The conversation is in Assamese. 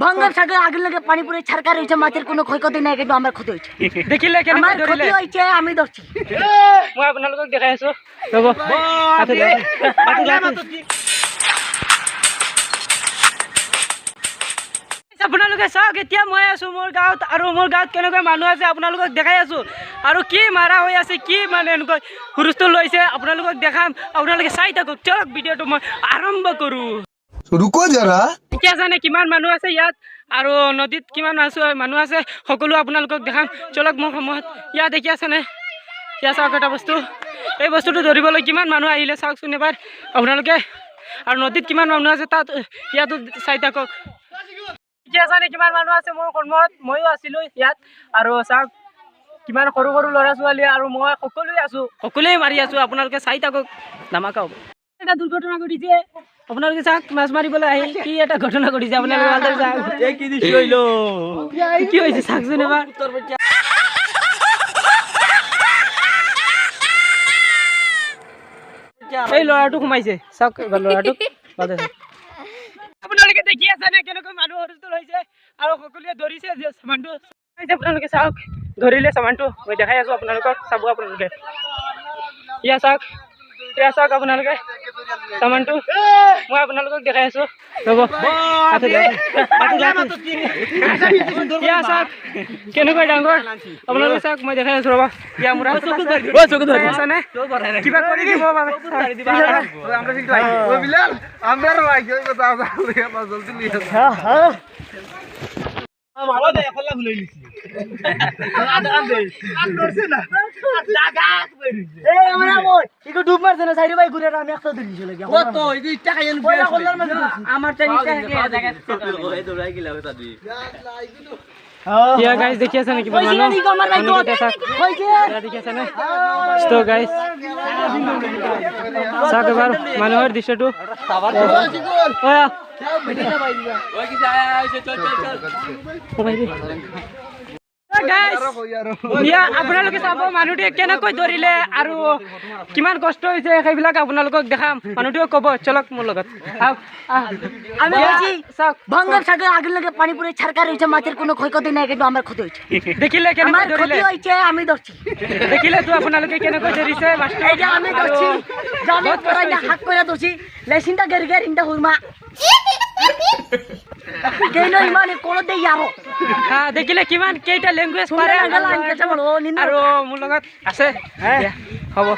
ভঙ্গর সাগর আগের লাগে পানি পুরে ছারকার হইছে মাছের কোনো ক্ষয়ক্ষতি নাই কিন্তু আমার ক্ষতি হইছে দেখিলে কেন আমার ক্ষতি হইছে আমি ধরছি মই আপোনালোকক দেখাই আছো ৰব আপোনালোকে চাওক এতিয়া মই আছো মোৰ গাঁৱত আৰু মোৰ গাঁৱত কেনেকৈ মানুহ আছে আপোনালোকক দেখাই আছো আৰু কি মাৰা হৈ আছে কি মানে এনেকৈ হুলস্থুল লৈছে আপোনালোকক দেখাম আপোনালোকে চাই থাকক চলক ভিডিঅ'টো মই আৰম্ভ কৰো रुको जरा এতিয়া জানে কিমান মানুহ আছে ইয়াত আৰু নদীত কিমান মানুহ আছে সকলো আপোনালোকক দেখাম চলক মোৰ সময়ত ইয়াত দেখি আছেনে ইয়াত চাওক এটা বস্তু এই বস্তুটো ধৰিবলৈ কিমান মানুহ আহিলে চাওকচোন এবাৰ আপোনালোকে আৰু নদীত কিমান মানুহ আছে তাত ইয়াতো চাই থাকক এতিয়া জানে কিমান মানুহ আছে মোৰ সময়ত ময়ো আছিলোঁ ইয়াত আৰু চাওক কিমান সৰু সৰু ল'ৰা ছোৱালী আৰু মই সকলোৱে মাৰি আছোঁ আপোনালোকে চাই থাকক ধামাকা হ'ব এটা দুৰ্ঘটনা ঘটিছে আপোনালোকে চাওক মাছ মাৰিবলৈ আহি কি এটা ঘটনা ঘটিছে আপোনালোকে ভালদৰে চাওক কি হৈছে চাওকচোন এবাৰ এই ল'ৰাটো সোমাইছে চাওক এবাৰ ল'ৰাটোক আপোনালোকে দেখি আছে নে কেনেকৈ মানুহ হুলস্থুল হৈছে আৰু সকলোৱে ধৰিছে যে চামানটো আপোনালোকে চাওক ধৰিলে চামানটো মই দেখাই আছোঁ আপোনালোকক চাব আপোনালোকে ইয়া চাওক আপোনালোকে চামানটো মই আপোনালোকক দেখাই আছোঁ ৰ'ব চাওক কেনেকৈ ডাঙৰ আপোনালোকে চাওক মই দেখাই আছোঁ ৰ'বা ইয়া মোৰ আছেনে কিবা কৰি দিব ডুব মারছে না সাইড ভাই ঘুরে আমি একটা দিন চলে গিয়া কত এই টাকা এন আমার টাকা ইয়া গাইস দেখি আছে নাকি মানুহ দেখি আছে না তো গাইস চাওক এবাৰ মানুহৰ দৃশ্যটো আপোনালোকে চাব মানুহটোৱে কেনেকৈ ধৰিলে আৰু কিমান কষ্ট হৈছে সেইবিলাক আপোনালোকক দেখাম মানুহটোৱে ক'ব চলক মোৰ লগত আমি বলছি ভঙ্গর সাগর আগের লাগে পানি পুরে ছারকার হইছে মাছের কোনো ক্ষয়ক্ষতি নাই কিন্তু আমার ক্ষতি হইছে দেখিলে আমার কেনেকৈ ধৰিলে ক্ষতি হইছে আমি ধৰছি দেখিলে তো আপোনালোকে কেনেকৈ ধৰিছে মাছটো এইটা আমি ধরছি জানি পড়াই না হাত কইরা ধরছি লেসিনটা গেরি গেরি ইনটা হুরমা কেন ইমানে কোন দেই আরো দেখিলে কিমান কেইটা ল্যাঙ্গুৱেজ পাৰে আৰু মোৰ লগত আছে হ'ব